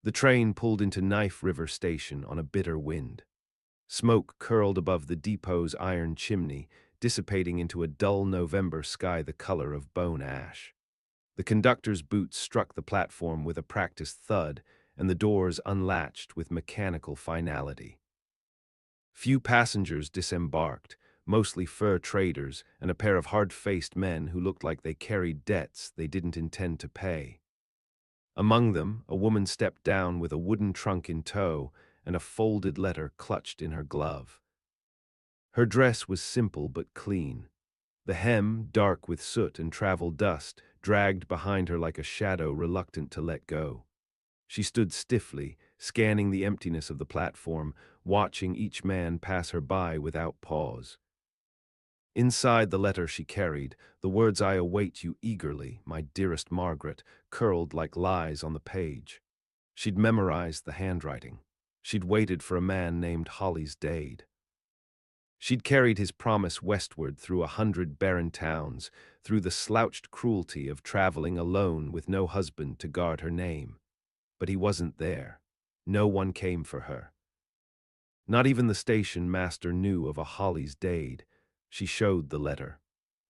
The train pulled into Knife River Station on a bitter wind. Smoke curled above the depot's iron chimney, dissipating into a dull November sky the color of bone ash. The conductor's boots struck the platform with a practiced thud, and the doors unlatched with mechanical finality. Few passengers disembarked, mostly fur traders and a pair of hard-faced men who looked like they carried debts they didn't intend to pay. Among them, a woman stepped down with a wooden trunk in tow and a folded letter clutched in her glove. Her dress was simple but clean. The hem, dark with soot and travel dust, dragged behind her like a shadow reluctant to let go. She stood stiffly, scanning the emptiness of the platform, watching each man pass her by without pause. Inside the letter she carried, the words "I await you eagerly, my dearest Margaret," curled like lies on the page. She'd memorized the handwriting. She'd waited for a man named Holly's Dade. She'd carried his promise westward through 100 barren towns, through the slouched cruelty of traveling alone with no husband to guard her name. But he wasn't there. No one came for her. Not even the station master knew of a Holly's Dade. She showed the letter.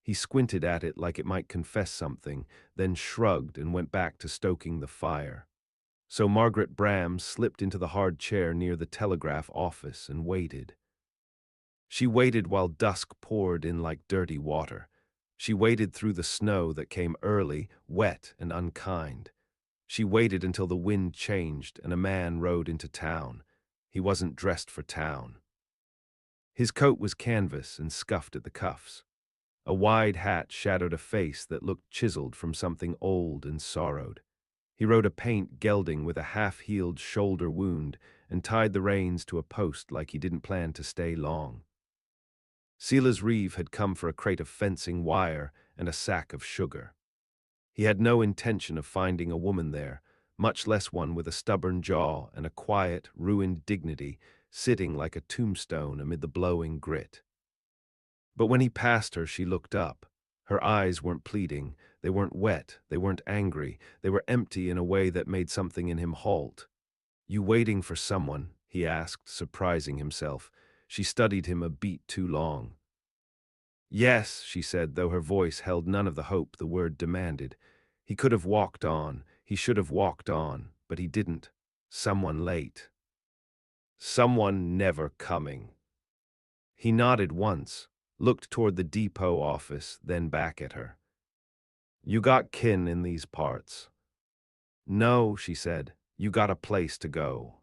He squinted at it like it might confess something, then shrugged and went back to stoking the fire. So Margaret Bram slipped into the hard chair near the telegraph office and waited. She waited while dusk poured in like dirty water. She waited through the snow that came early, wet and unkind. She waited until the wind changed and a man rode into town. He wasn't dressed for town. His coat was canvas and scuffed at the cuffs. A wide hat shadowed a face that looked chiseled from something old and sorrowed. He rode a paint gelding with a half-healed shoulder wound and tied the reins to a post like he didn't plan to stay long. Silas Reeve had come for a crate of fencing wire and a sack of sugar. He had no intention of finding a woman there, much less one with a stubborn jaw and a quiet, ruined dignity, sitting like a tombstone amid the blowing grit. But when he passed her, she looked up. Her eyes weren't pleading, they weren't wet, they weren't angry, they were empty in a way that made something in him halt. "You waiting for someone?" he asked, surprising himself. She studied him a beat too long. "Yes," she said, though her voice held none of the hope the word demanded. He could have walked on, he should have walked on, but he didn't. Someone late. Someone never coming. He nodded once, looked toward the depot office, then back at her. "You got kin in these parts?" "No," she said. "You got a place to go."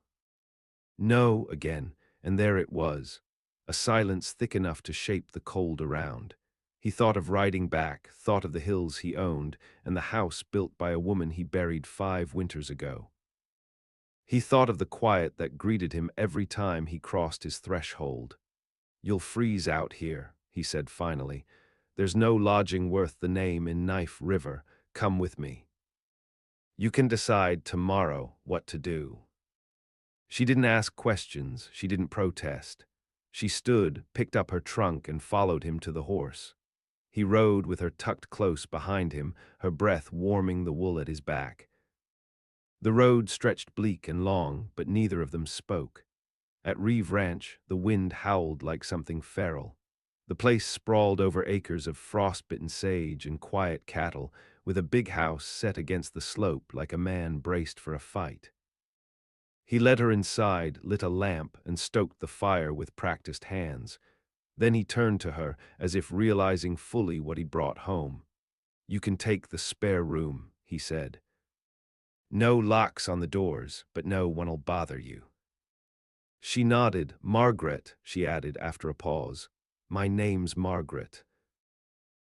"No," again, and there it was, a silence thick enough to shape the cold around. He thought of riding back, thought of the hills he owned, and the house built by a woman he buried 5 winters ago. He thought of the quiet that greeted him every time he crossed his threshold. "You'll freeze out here," he said finally. "There's no lodging worth the name in Knife River. Come with me. You can decide tomorrow what to do." She didn't ask questions, she didn't protest. She stood, picked up her trunk, and followed him to the horse. He rode with her tucked close behind him, her breath warming the wool at his back. The road stretched bleak and long, but neither of them spoke. At Reeve Ranch, the wind howled like something feral. The place sprawled over acres of frost-bitten sage and quiet cattle, with a big house set against the slope like a man braced for a fight. He led her inside, lit a lamp, and stoked the fire with practiced hands. Then he turned to her, as if realizing fully what he brought home. "You can take the spare room," he said. "No locks on the doors, but no one'll bother you." She nodded. "Margaret," she added after a pause. "My name's Margaret."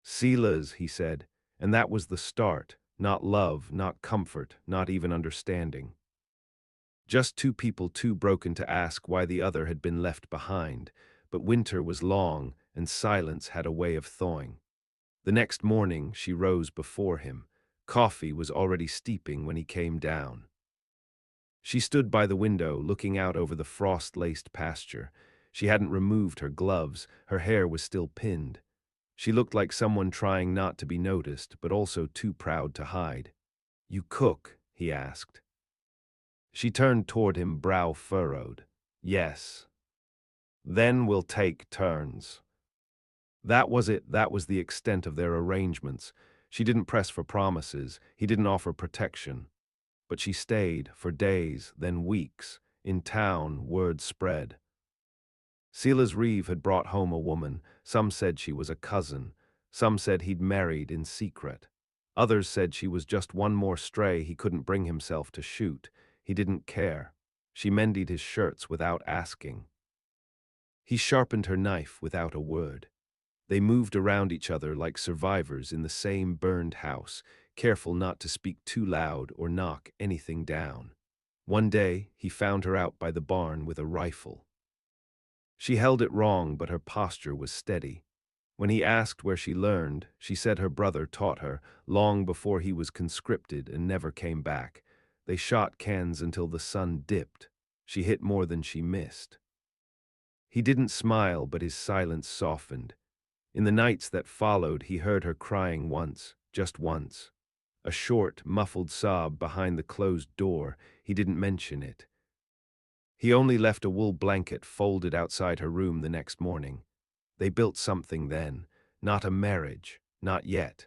"Silas," he said, and that was the start. Not love, not comfort, not even understanding. Just two people too broken to ask why the other had been left behind, but winter was long, and silence had a way of thawing. The next morning she rose before him. Coffee was already steeping when he came down. She stood by the window, looking out over the frost-laced pasture. She hadn't removed her gloves, her hair was still pinned. She looked like someone trying not to be noticed, but also too proud to hide. "You cook?" he asked. She turned toward him, brow furrowed. Yes. Then we'll take turns. That was it. That was the extent of their arrangements. She didn't press for promises. He didn't offer protection. But she stayed for days, then weeks. In town, word spread. Silas Reeve had brought home a woman. Some said she was a cousin. Some said he'd married in secret. Others said she was just one more stray he couldn't bring himself to shoot. He didn't care. She mended his shirts without asking. He sharpened her knife without a word. They moved around each other like survivors in the same burned house, careful not to speak too loud or knock anything down. One day, he found her out by the barn with a rifle. She held it wrong, but her posture was steady. When he asked where she learned, she said her brother taught her, long before he was conscripted and never came back. They shot cans until the sun dipped. She hit more than she missed. He didn't smile, but his silence softened. In the nights that followed, he heard her crying once, just once. A short, muffled sob behind the closed door. He didn't mention it. He only left a wool blanket folded outside her room the next morning. They built something then, not a marriage, not yet,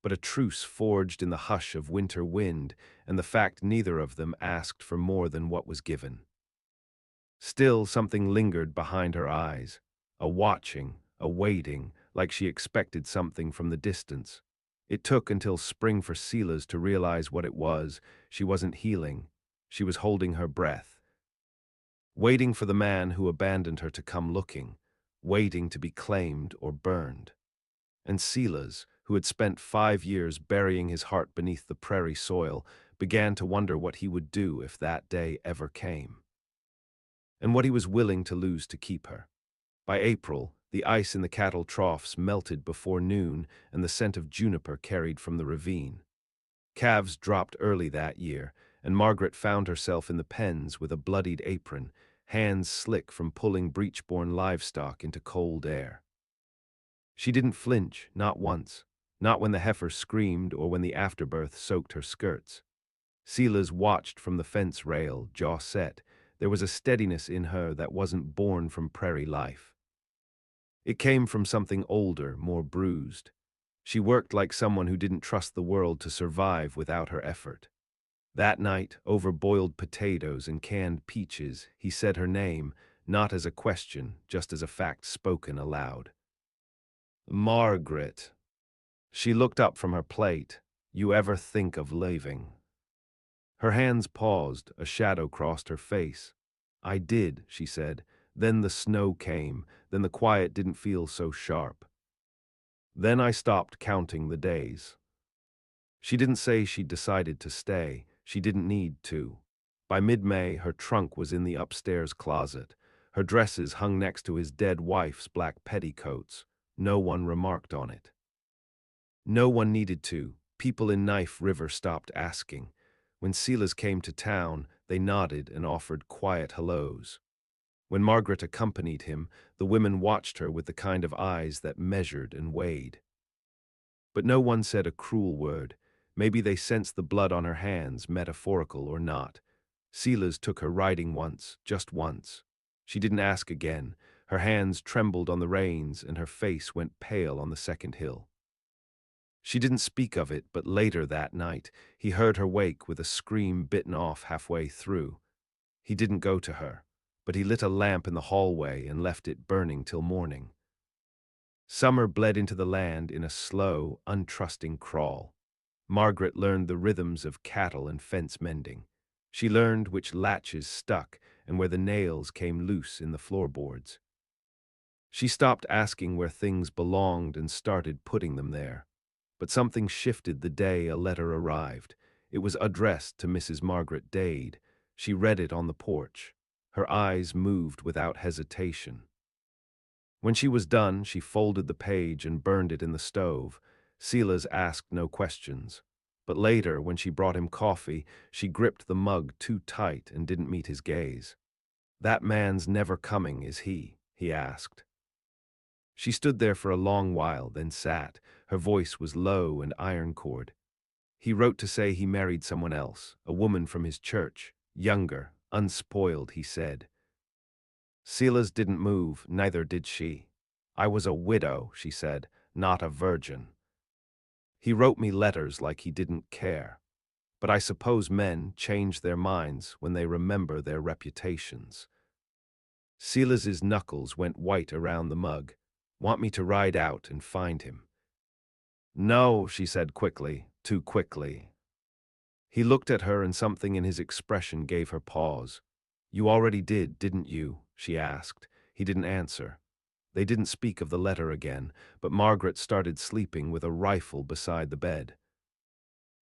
but a truce forged in the hush of winter wind and the fact neither of them asked for more than what was given. Still, something lingered behind her eyes, a watching, a waiting, like she expected something from the distance. It took until spring for Silas to realize what it was. She wasn't healing. She was holding her breath, waiting for the man who abandoned her to come looking, waiting to be claimed or burned. And Silas, who had spent 5 years burying his heart beneath the prairie soil, began to wonder what he would do if that day ever came, and what he was willing to lose to keep her. By April, the ice in the cattle troughs melted before noon, and the scent of juniper carried from the ravine. Calves dropped early that year, and Margaret found herself in the pens with a bloodied apron, hands slick from pulling breech-born livestock into cold air. She didn't flinch, not once, not when the heifer screamed or when the afterbirth soaked her skirts. Silas watched from the fence rail, jaw set. There was a steadiness in her that wasn't born from prairie life. It came from something older, more bruised. She worked like someone who didn't trust the world to survive without her effort. That night, over boiled potatoes and canned peaches, he said her name, not as a question, just as a fact spoken aloud. Margaret. She looked up from her plate. You ever think of leaving? Her hands paused, a shadow crossed her face. I did, she said. Then the snow came, then the quiet didn't feel so sharp. Then I stopped counting the days. She didn't say she'd decided to stay. She didn't need to. By mid-May, her trunk was in the upstairs closet. Her dresses hung next to his dead wife's black petticoats. No one remarked on it. No one needed to. People in Knife River stopped asking. When Silas came to town, they nodded and offered quiet hellos. When Margaret accompanied him, the women watched her with the kind of eyes that measured and weighed. But no one said a cruel word. Maybe they sensed the blood on her hands, metaphorical or not. Silas took her riding once, just once. She didn't ask again. Her hands trembled on the reins and her face went pale on the second hill. She didn't speak of it, but later that night, he heard her wake with a scream bitten off halfway through. He didn't go to her, but he lit a lamp in the hallway and left it burning till morning. Summer bled into the land in a slow, untrusting crawl. Margaret learned the rhythms of cattle and fence mending. She learned which latches stuck and where the nails came loose in the floorboards. She stopped asking where things belonged and started putting them there. But something shifted the day a letter arrived. It was addressed to Mrs. Margaret Dade. She read it on the porch. Her eyes moved without hesitation. When she was done, she folded the page and burned it in the stove. Silas asked no questions. But later, when she brought him coffee, she gripped the mug too tight and didn't meet his gaze. "That man's never coming, is he?" he asked. She stood there for a long while, then sat. Her voice was low and iron-cord. "He wrote to say he married someone else, a woman from his church. Younger, unspoiled, he said. Silas didn't move, neither did she. I was a widow, she said, not a virgin. He wrote me letters like he didn't care. But I suppose men change their minds when they remember their reputations. Silas's knuckles went white around the mug. Want me to ride out and find him? No, she said quickly, too quickly. He looked at her and something in his expression gave her pause. You already did, didn't you? She asked. He didn't answer. They didn't speak of the letter again, but Margaret started sleeping with a rifle beside the bed.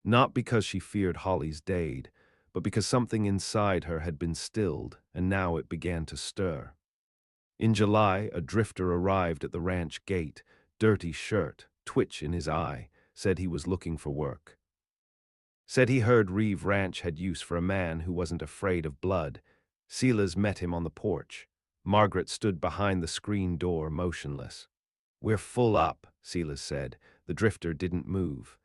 Not because she feared Holly's deed, but because something inside her had been stilled, and now it began to stir. In July, a drifter arrived at the ranch gate, dirty shirt, twitch in his eye, said he was looking for work. Said he heard Reeve Ranch had use for a man who wasn't afraid of blood. Silas met him on the porch. Margaret stood behind the screen door, motionless. We're full up, Silas said. The drifter didn't move.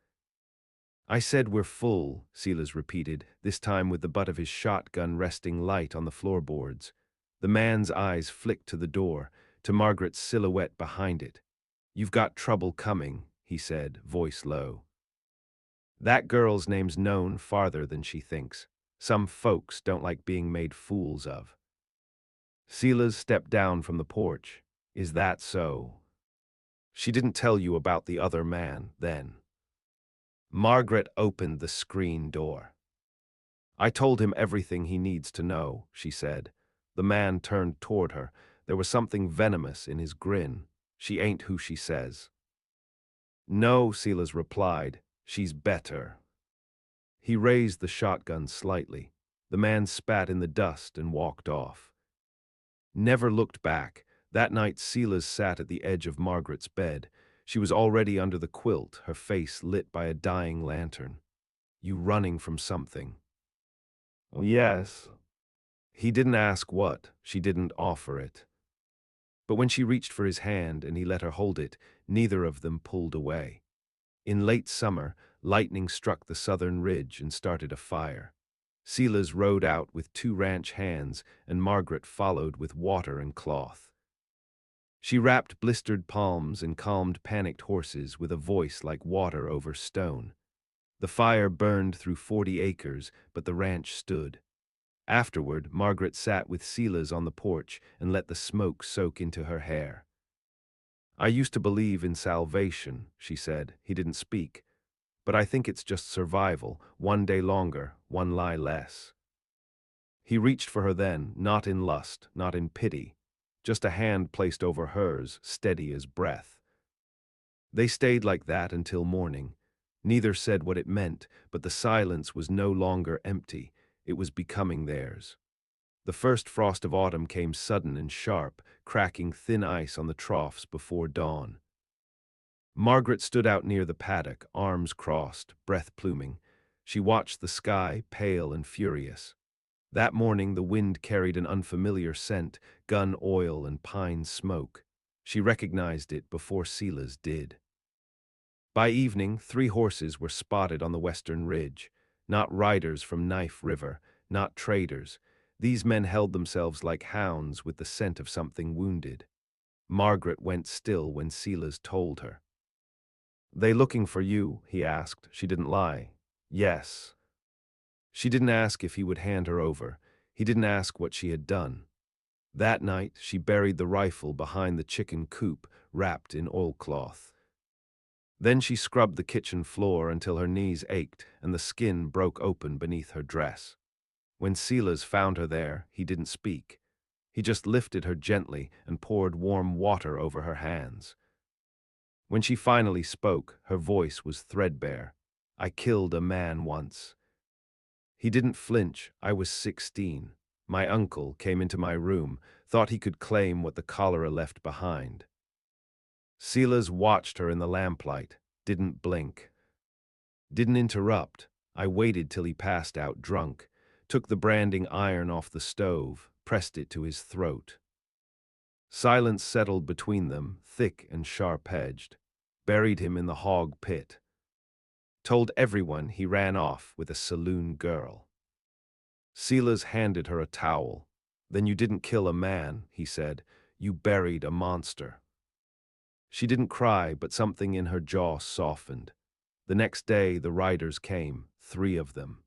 I said we're full, Silas repeated, this time with the butt of his shotgun resting light on the floorboards. The man's eyes flicked to the door, to Margaret's silhouette behind it. You've got trouble coming, he said, voice low. That girl's name's known farther than she thinks. Some folks don't like being made fools of. Silas stepped down from the porch. Is that so? She didn't tell you about the other man, then? Margaret opened the screen door. I told him everything he needs to know, she said. The man turned toward her. There was something venomous in his grin. She ain't who she says. No, Silas replied. She's better. He raised the shotgun slightly. The man spat in the dust and walked off. Never looked back. That night Silas sat at the edge of Margaret's bed. She was already under the quilt, her face lit by a dying lantern. You running from something? Oh, yes. He didn't ask what. She didn't offer it. But when she reached for his hand and he let her hold it, neither of them pulled away. In late summer, lightning struck the southern ridge and started a fire. Silas rode out with 2 ranch hands, and Margaret followed with water and cloth. She wrapped blistered palms and calmed panicked horses with a voice like water over stone. The fire burned through 40 acres, but the ranch stood. Afterward, Margaret sat with Silas on the porch and let the smoke soak into her hair. I used to believe in salvation, she said. He didn't speak. But I think it's just survival, one day longer, one lie less. He reached for her then, not in lust, not in pity, just a hand placed over hers, steady as breath. They stayed like that until morning. Neither said what it meant, but the silence was no longer empty. It was becoming theirs. The first frost of autumn came sudden and sharp, cracking thin ice on the troughs before dawn. Margaret stood out near the paddock, arms crossed, breath pluming. She watched the sky, pale and furious. That morning the wind carried an unfamiliar scent, gun oil and pine smoke. She recognized it before Silas did. By evening, 3 horses were spotted on the western ridge. Not riders from Knife River, not traders. These men held themselves like hounds with the scent of something wounded. Margaret went still when Silas told her. They looking for you? He asked. She didn't lie. Yes. She didn't ask if he would hand her over. He didn't ask what she had done. That night, she buried the rifle behind the chicken coop, wrapped in oilcloth. Then she scrubbed the kitchen floor until her knees ached and the skin broke open beneath her dress. When Silas found her there, he didn't speak. He just lifted her gently and poured warm water over her hands. When she finally spoke, her voice was threadbare. I killed a man once. He didn't flinch. I was 16. My uncle came into my room, thought he could claim what the cholera left behind. Silas watched her in the lamplight, didn't blink. Didn't interrupt. I waited till he passed out drunk, took the branding iron off the stove, pressed it to his throat. Silence settled between them, thick and sharp-edged. Buried him in the hog pit. Told everyone he ran off with a saloon girl. Silas handed her a towel. Then you didn't kill a man, he said. You buried a monster. She didn't cry, but something in her jaw softened. The next day, the riders came, 3 of them.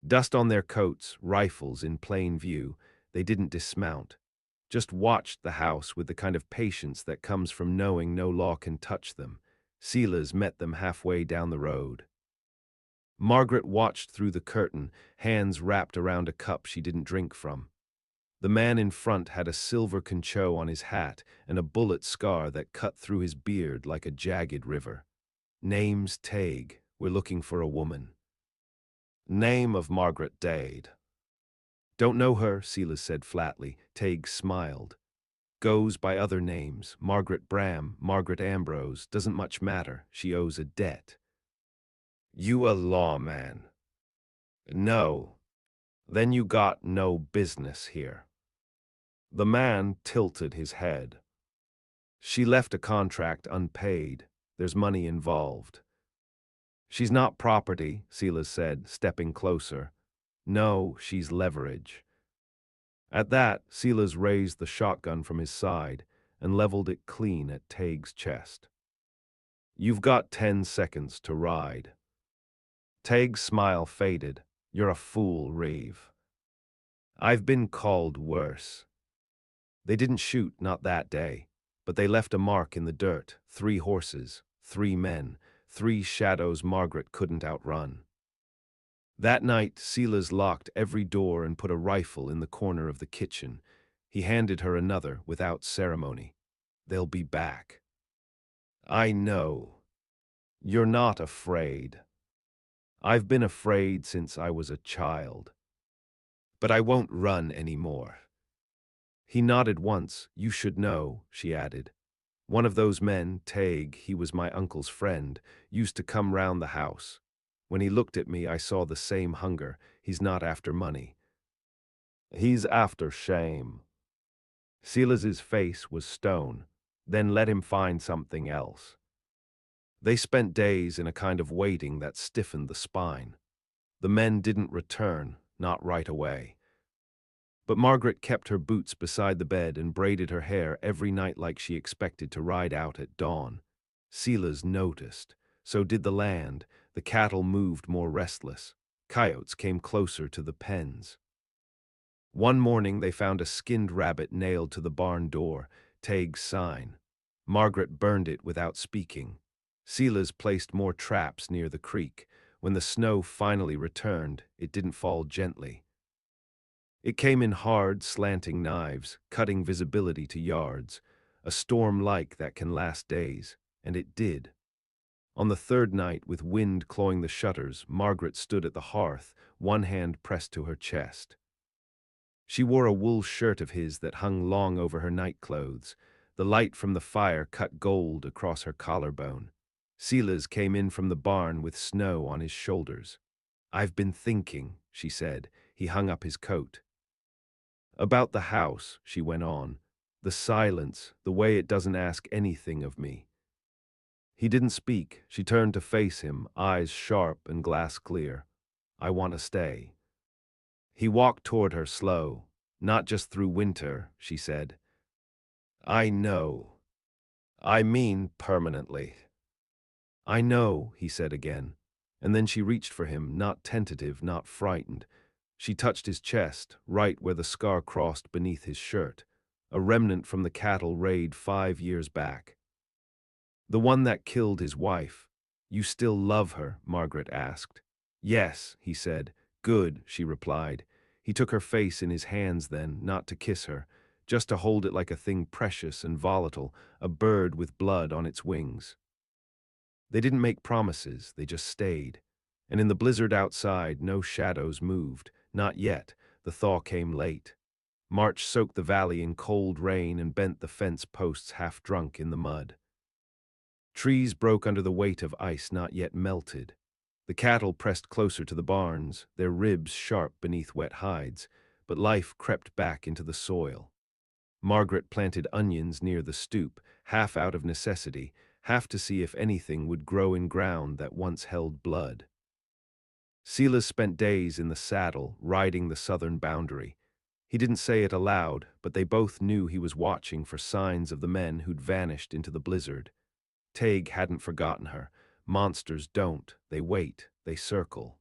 Dust on their coats, rifles in plain view, they didn't dismount. Just watched the house with the kind of patience that comes from knowing no law can touch them. Silas met them halfway down the road. Margaret watched through the curtain, hands wrapped around a cup she didn't drink from. The man in front had a silver concho on his hat and a bullet scar that cut through his beard like a jagged river. Name's Tague. We're looking for a woman. Name of Margaret Dade. Don't know her, Silas said flatly. Tague smiled. Goes by other names. Margaret Bram, Margaret Ambrose. Doesn't much matter. She owes a debt. You a lawman? No. Then you got no business here. The man tilted his head. She left a contract unpaid. There's money involved. She's not property, Silas said, stepping closer. No, she's leverage. At that, Silas raised the shotgun from his side and leveled it clean at Tague's chest. You've got 10 seconds to ride. Tague's smile faded. You're a fool, Reeve. I've been called worse. They didn't shoot, not that day, but they left a mark in the dirt. 3 horses, 3 men, 3 shadows Margaret couldn't outrun. That night, Silas locked every door and put a rifle in the corner of the kitchen. He handed her another without ceremony. They'll be back. I know. You're not afraid. I've been afraid since I was a child. But I won't run anymore. He nodded once. You should know, she added. One of those men, Tague, he was my uncle's friend, used to come round the house. When he looked at me, I saw the same hunger. He's not after money. He's after shame. Silas's face was stone. Then let him find something else. They spent days in a kind of waiting that stiffened the spine. The men didn't return, not right away. But Margaret kept her boots beside the bed and braided her hair every night like she expected to ride out at dawn. Silas noticed. So did the land. The cattle moved more restless. Coyotes came closer to the pens. One morning they found a skinned rabbit nailed to the barn door, Tague's sign. Margaret burned it without speaking. Silas placed more traps near the creek. When the snow finally returned, it didn't fall gently. It came in hard, slanting knives, cutting visibility to yards, a storm like that can last days, and it did. On the 3rd night, with wind clawing the shutters, Margaret stood at the hearth, one hand pressed to her chest. She wore a wool shirt of his that hung long over her nightclothes. The light from the fire cut gold across her collarbone. Silas came in from the barn with snow on his shoulders. I've been thinking, she said. He hung up his coat. About the house, she went on. The silence, the way it doesn't ask anything of me. He didn't speak. She turned to face him, eyes sharp and glass clear. I want to stay. He walked toward her slow. Not just through winter, she said. I know. I mean permanently. I know, he said again. And then she reached for him, not tentative, not frightened. She touched his chest, right where the scar crossed beneath his shirt, a remnant from the cattle raid 5 years back. The one that killed his wife. You still love her? Margaret asked. Yes, he said. Good, she replied. He took her face in his hands then, not to kiss her, just to hold it like a thing precious and volatile, a bird with blood on its wings. They didn't make promises, they just stayed. And in the blizzard outside, no shadows moved. Not yet. The thaw came late. March soaked the valley in cold rain and bent the fence posts half drunk in the mud. Trees broke under the weight of ice not yet melted. The cattle pressed closer to the barns, their ribs sharp beneath wet hides, but life crept back into the soil. Margaret planted onions near the stoop, half out of necessity, half to see if anything would grow in ground that once held blood. Silas spent days in the saddle, riding the southern boundary. He didn't say it aloud, but they both knew he was watching for signs of the men who'd vanished into the blizzard. Tague hadn't forgotten her. Monsters don't. They wait. They circle.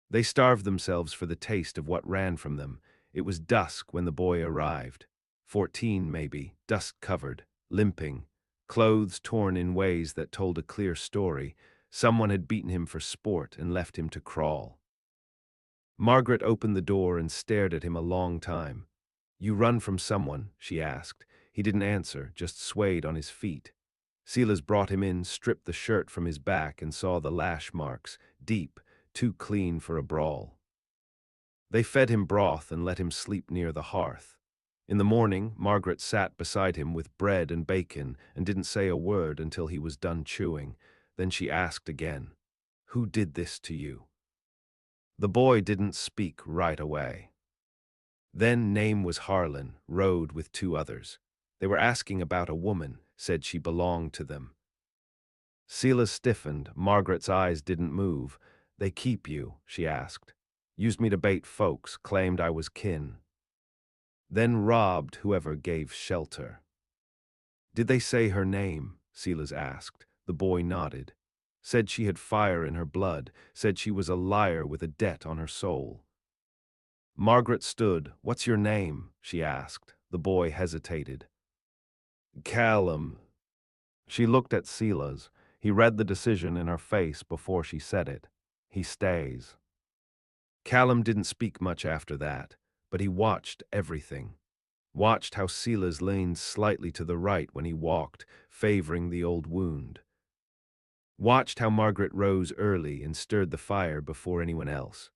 They starved themselves for the taste of what ran from them. It was dusk when the boy arrived. 14, maybe, dust-covered, limping, clothes torn in ways that told a clear story. Someone had beaten him for sport and left him to crawl. Margaret opened the door and stared at him a long time. "You run from someone?" she asked. He didn't answer, just swayed on his feet. Silas brought him in, stripped the shirt from his back, and saw the lash marks, deep, too clean for a brawl. They fed him broth and let him sleep near the hearth. In the morning, Margaret sat beside him with bread and bacon and didn't say a word until he was done chewing. Then she asked again, "Who did this to you?" The boy didn't speak right away. Then name was Harlan, rode with two others. They were asking about a woman, said she belonged to them. Silas stiffened. Margaret's eyes didn't move. "They keep you?" she asked. "Used me to bait folks, claimed I was kin. Then robbed whoever gave shelter." "Did they say her name?" Silas asked. The boy nodded. "Said she had fire in her blood, said she was a liar with a debt on her soul." Margaret stood. "What's your name?" she asked. The boy hesitated. "Callum." She looked at Silas. He read the decision in her face before she said it. "He stays." Callum didn't speak much after that, but he watched everything. Watched how Silas leaned slightly to the right when he walked, favoring the old wound. Watched how Margaret rose early and stirred the fire before anyone else.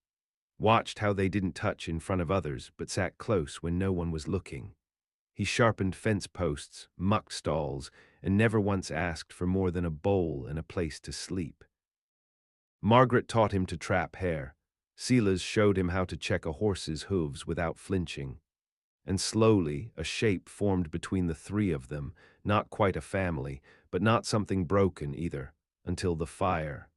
Watched how they didn't touch in front of others but sat close when no one was looking. He sharpened fence posts, mucked stalls, and never once asked for more than a bowl and a place to sleep. Margaret taught him to trap hare. Silas showed him how to check a horse's hooves without flinching. And slowly, a shape formed between the three of them, not quite a family, but not something broken either, until the fire.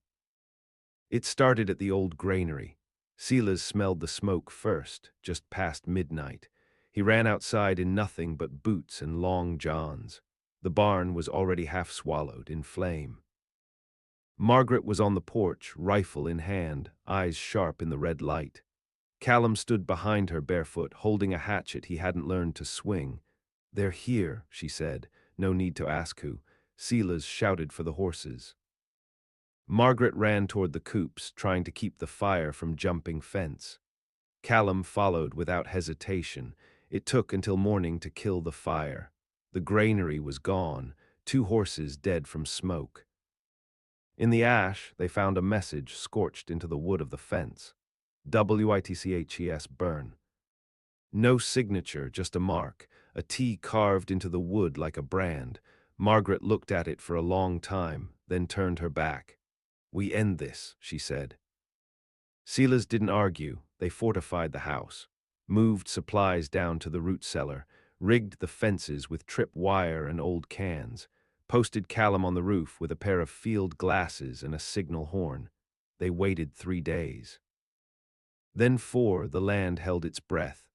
It started at the old granary. Silas smelled the smoke first, just past midnight. He ran outside in nothing but boots and long johns. The barn was already half swallowed in flame. Margaret was on the porch, rifle in hand, eyes sharp in the red light. Callum stood behind her barefoot, holding a hatchet he hadn't learned to swing. "They're here," she said. No need to ask who. Silas shouted for the horses. Margaret ran toward the coops, trying to keep the fire from jumping fence. Callum followed without hesitation. It took until morning to kill the fire. The granary was gone, two horses dead from smoke. In the ash, they found a message scorched into the wood of the fence. WITCHES burn. No signature, just a mark, a T carved into the wood like a brand. Margaret looked at it for a long time, then turned her back. "We end this," she said. Silas didn't argue. They fortified the house, moved supplies down to the root cellar, rigged the fences with trip wire and old cans, posted Callum on the roof with a pair of field glasses and a signal horn. They waited 3 days. Then 4, the land held its breath.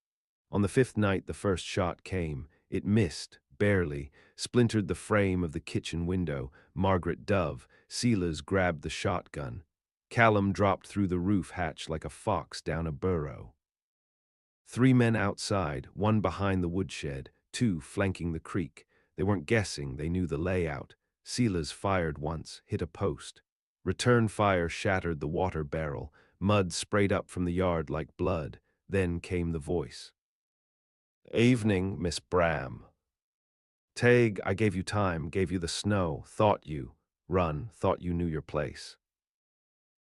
On the 5th night the first shot came. It missed, barely, splintered the frame of the kitchen window. Margaret dove. Silas grabbed the shotgun. Callum dropped through the roof hatch like a fox down a burrow. 3 men outside, 1 behind the woodshed, 2 flanking the creek. They weren't guessing, they knew the layout. Silas fired once, hit a post. Return fire shattered the water barrel. Mud sprayed up from the yard like blood. Then came the voice. "Evening, Miss Bram. Tague, I gave you time, gave you the snow, thought you. Run, thought you knew your place."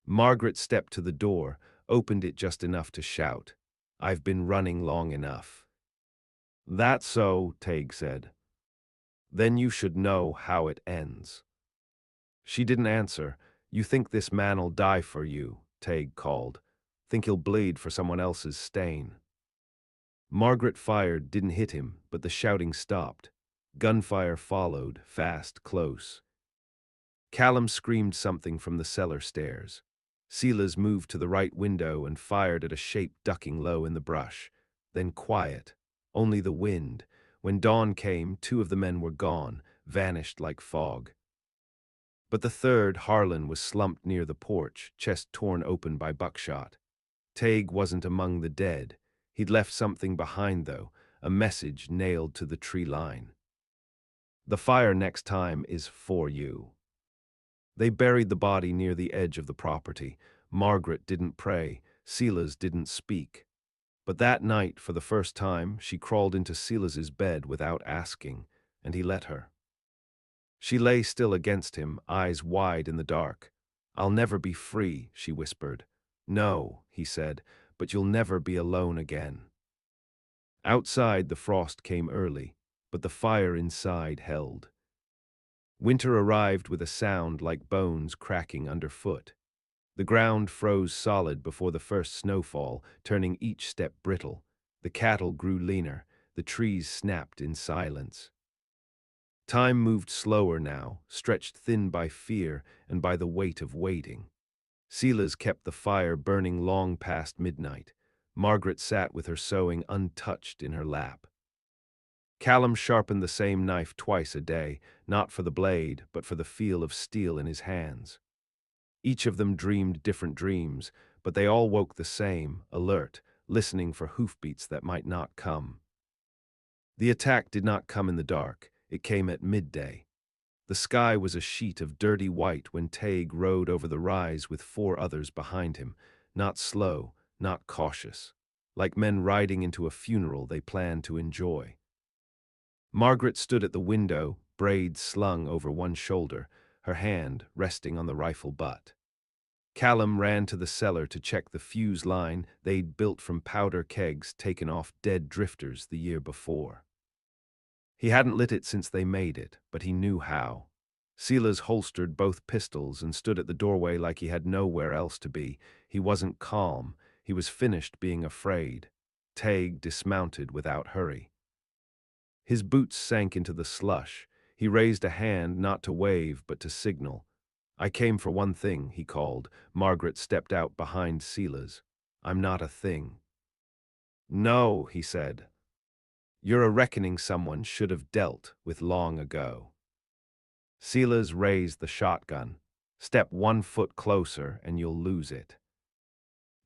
Margaret stepped to the door, opened it just enough to shout, "I've been running long enough." "That's so," Tague said. "Then you should know how it ends." She didn't answer. "You think this man'll die for you," Tague called. "Think he'll bleed for someone else's stain." Margaret fired, didn't hit him, but the shouting stopped. Gunfire followed, fast, close. Callum screamed something from the cellar stairs. Silas moved to the right window and fired at a shape ducking low in the brush. Then quiet. Only the wind. When dawn came, two of the men were gone, vanished like fog. But the third, Harlan, was slumped near the porch, chest torn open by buckshot. Tague wasn't among the dead. He'd left something behind, though, a message nailed to the tree line. The fire next time is for you. They buried the body near the edge of the property. Margaret didn't pray. Silas didn't speak. But that night, for the first time, she crawled into Silas's bed without asking, and he let her. She lay still against him, eyes wide in the dark. "I'll never be free," she whispered. "No," he said, "but you'll never be alone again." Outside, the frost came early, but the fire inside held. Winter arrived with a sound like bones cracking underfoot. The ground froze solid before the first snowfall, turning each step brittle. The cattle grew leaner. The trees snapped in silence. Time moved slower now, stretched thin by fear and by the weight of waiting. Silas kept the fire burning long past midnight. Margaret sat with her sewing untouched in her lap. Callum sharpened the same knife twice a day, not for the blade, but for the feel of steel in his hands. Each of them dreamed different dreams, but they all woke the same, alert, listening for hoofbeats that might not come. The attack did not come in the dark. It came at midday. The sky was a sheet of dirty white when Tague rode over the rise with four others behind him, not slow, not cautious. Like men riding into a funeral they planned to enjoy. Margaret stood at the window, braids slung over one shoulder, her hand resting on the rifle butt. Callum ran to the cellar to check the fuse line they'd built from powder kegs taken off dead drifters the year before. He hadn't lit it since they made it, but he knew how. Silas holstered both pistols and stood at the doorway like he had nowhere else to be. He wasn't calm. He was finished being afraid. Tague dismounted without hurry. His boots sank into the slush. He raised a hand not to wave but to signal. "I came for one thing," he called. Margaret stepped out behind Silas. "I'm not a thing." "No," he said. "You're a reckoning someone should have dealt with long ago." Silas raised the shotgun. "Step 1 foot closer and you'll lose it."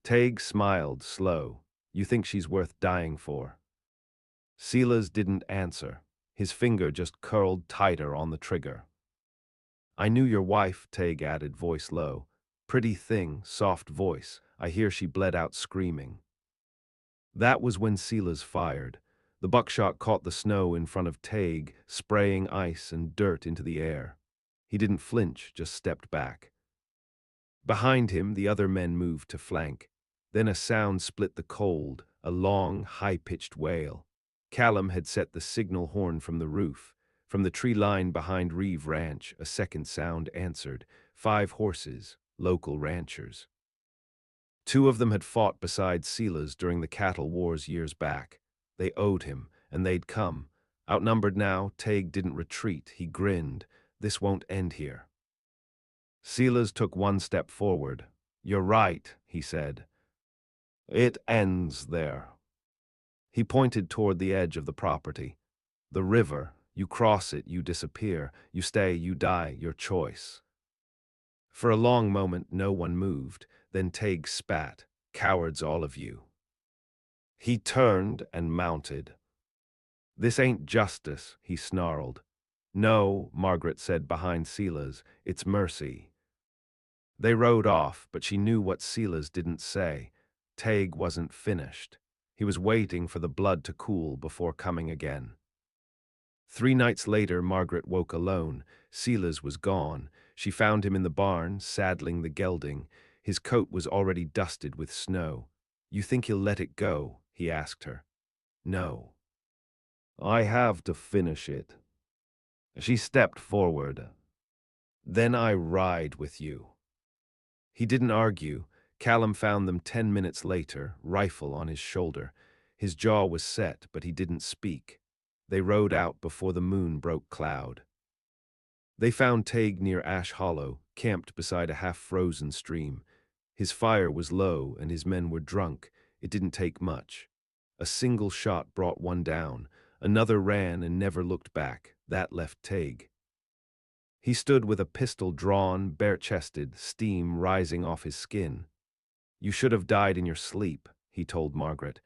Tague smiled, slow. "You think she's worth dying for?" Silas didn't answer. His finger just curled tighter on the trigger. "I knew your wife," Tague added, voice low. "Pretty thing, soft voice. I hear she bled out screaming." That was when Silas fired. The buckshot caught the snow in front of Tague, spraying ice and dirt into the air. He didn't flinch, just stepped back. Behind him, the other men moved to flank. Then a sound split the cold, a long, high-pitched wail. Callum had set the signal horn from the roof. From the tree line behind Reeve Ranch, a second sound answered. 5 horses, local ranchers. 2 of them had fought beside Silas during the cattle wars years back. They owed him, and they'd come. Outnumbered now, Tague didn't retreat. He grinned. "This won't end here." Silas took 1 step forward. "You're right," he said. "It ends there." He pointed toward the edge of the property. "The river. You cross it, you disappear. You stay, you die, your choice." For a long moment, no one moved. Then Tague spat. "Cowards, all of you." He turned and mounted. "This ain't justice," he snarled. "No," Margaret said behind Silas, "it's mercy." They rode off, but she knew what Silas didn't say. Tague wasn't finished. He was waiting for the blood to cool before coming again. 3 nights later, Margaret woke alone. Silas was gone. She found him in the barn, saddling the gelding. His coat was already dusted with snow. "You think he'll let it go?" he asked her. "No." "I have to finish it." She stepped forward. "Then I ride with you." He didn't argue. Callum found them 10 minutes later, rifle on his shoulder. His jaw was set, but he didn't speak. They rode out before the moon broke cloud. They found Tague near Ash Hollow, camped beside a half-frozen stream. His fire was low and his men were drunk. It didn't take much. A single shot brought one down. Another ran and never looked back. That left Teig. He stood with a pistol drawn, bare-chested, steam rising off his skin. "You should have died in your sleep," he told Margaret.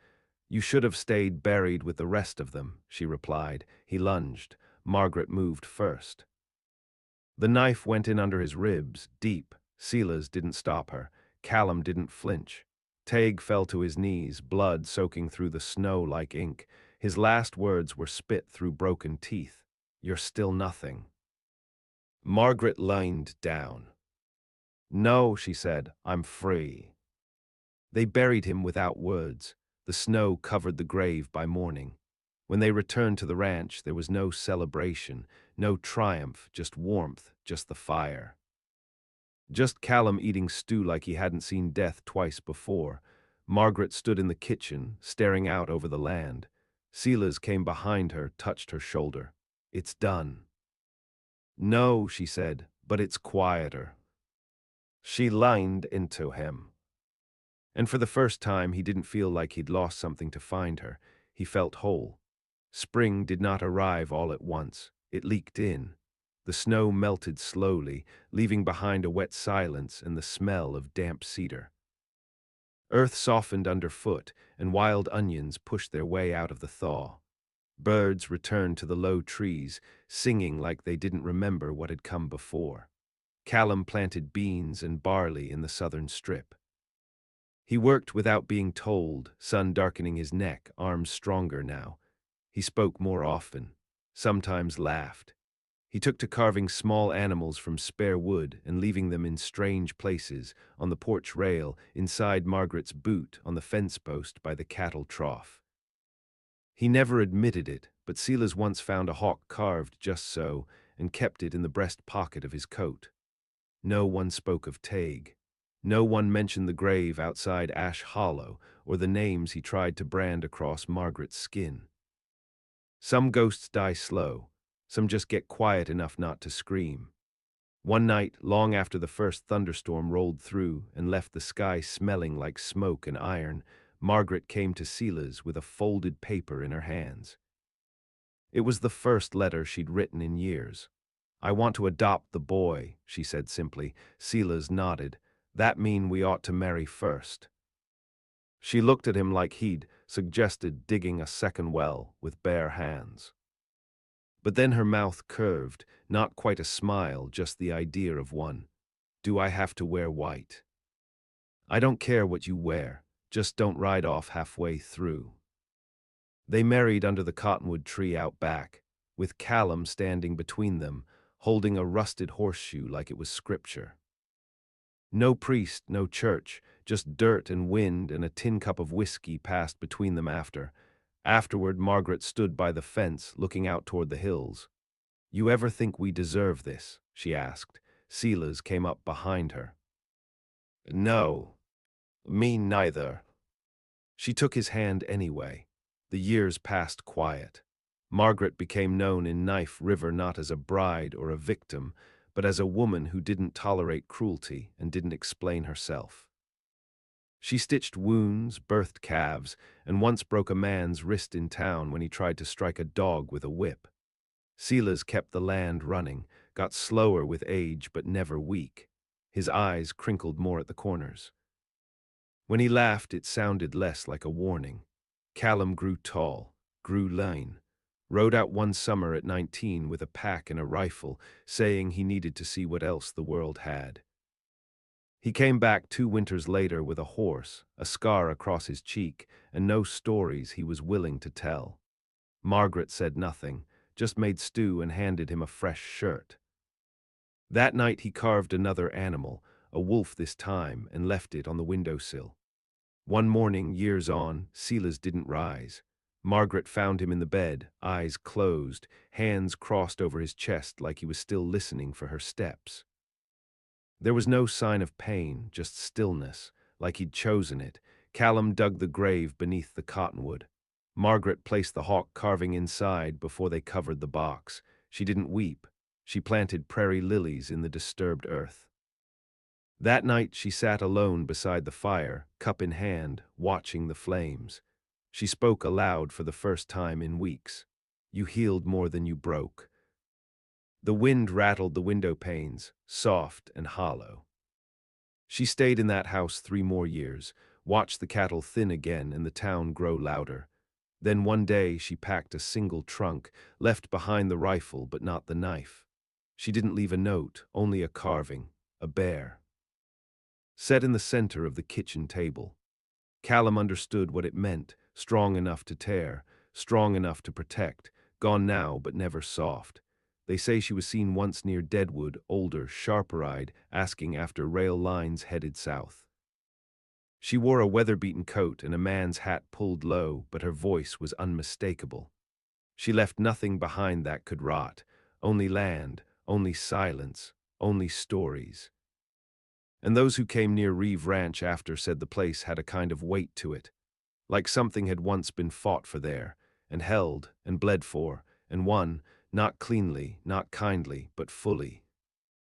"You should have stayed buried with the rest of them," she replied. He lunged. Margaret moved first. The knife went in under his ribs, deep. Silas didn't stop her. Callum didn't flinch. Teig fell to his knees, blood soaking through the snow like ink. His last words were spit through broken teeth. "You're still nothing." Margaret leaned down. "No," she said, "I'm free." They buried him without words. The snow covered the grave by morning. When they returned to the ranch, there was no celebration, no triumph, just warmth, just the fire. Just Callum eating stew like he hadn't seen death twice before. Margaret stood in the kitchen, staring out over the land. Silas came behind her, touched her shoulder. "It's done." "No," she said, "but it's quieter." She leaned into him. And for the first time, he didn't feel like he'd lost something to find her. He felt whole. Spring did not arrive all at once. It leaked in. The snow melted slowly, leaving behind a wet silence and the smell of damp cedar. Earth softened underfoot, and wild onions pushed their way out of the thaw. Birds returned to the low trees, singing like they didn't remember what had come before. Callum planted beans and barley in the southern strip. He worked without being told, sun darkening his neck, arms stronger now. He spoke more often, sometimes laughed. He took to carving small animals from spare wood and leaving them in strange places, on the porch rail, inside Margaret's boot, on the fence post by the cattle trough. He never admitted it, but Silas once found a hawk carved just so and kept it in the breast pocket of his coat. No one spoke of Teig. No one mentioned the grave outside Ash Hollow or the names he tried to brand across Margaret's skin. Some ghosts die slow. Some just get quiet enough not to scream. One night, long after the first thunderstorm rolled through and left the sky smelling like smoke and iron, Margaret came to Silas with a folded paper in her hands. It was the first letter she'd written in years. "I want to adopt the boy," she said simply. Silas nodded. "That mean we ought to marry first." She looked at him like he'd suggested digging a second well with bare hands. But then her mouth curved, not quite a smile, just the idea of one. "Do I have to wear white?" "I don't care what you wear, just don't ride off halfway through." They married under the cottonwood tree out back, with Callum standing between them, holding a rusted horseshoe like it was scripture. No priest, no church, just dirt and wind and a tin cup of whiskey passed between them after. Afterward, Margaret stood by the fence, looking out toward the hills. "You ever think we deserve this?" she asked. Silas came up behind her. "No, me neither." She took his hand anyway. The years passed quiet. Margaret became known in Knife River not as a bride or a victim, but as a woman who didn't tolerate cruelty and didn't explain herself. She stitched wounds, birthed calves, and once broke a man's wrist in town when he tried to strike a dog with a whip. Silas kept the land running, got slower with age but never weak. His eyes crinkled more at the corners. When he laughed, it sounded less like a warning. Callum grew tall, grew lean, rode out one summer at 19 with a pack and a rifle, saying he needed to see what else the world had. He came back 2 winters later with a horse, a scar across his cheek, and no stories he was willing to tell. Margaret said nothing, just made stew and handed him a fresh shirt. That night he carved another animal, a wolf this time, and left it on the windowsill. One morning, years on, Silas didn't rise. Margaret found him in the bed, eyes closed, hands crossed over his chest like he was still listening for her steps. There was no sign of pain, just stillness, like he'd chosen it. Callum dug the grave beneath the cottonwood. Margaret placed the hawk carving inside before they covered the box. She didn't weep. She planted prairie lilies in the disturbed earth. That night she sat alone beside the fire, cup in hand, watching the flames. She spoke aloud for the first time in weeks. "You healed more than you broke." The wind rattled the window panes, soft and hollow. She stayed in that house 3 more years, watched the cattle thin again and the town grow louder. Then one day she packed a single trunk, left behind the rifle but not the knife. She didn't leave a note, only a carving, a bear. Set in the center of the kitchen table. Callum understood what it meant, strong enough to tear, strong enough to protect, gone now but never soft. They say she was seen once near Deadwood, older, sharper-eyed, asking after rail lines headed south. She wore a weather-beaten coat and a man's hat pulled low, but her voice was unmistakable. She left nothing behind that could rot, only land, only silence, only stories. And those who came near Reeve Ranch after said the place had a kind of weight to it, like something had once been fought for there, and held, and bled for, and won, not cleanly, not kindly, but fully.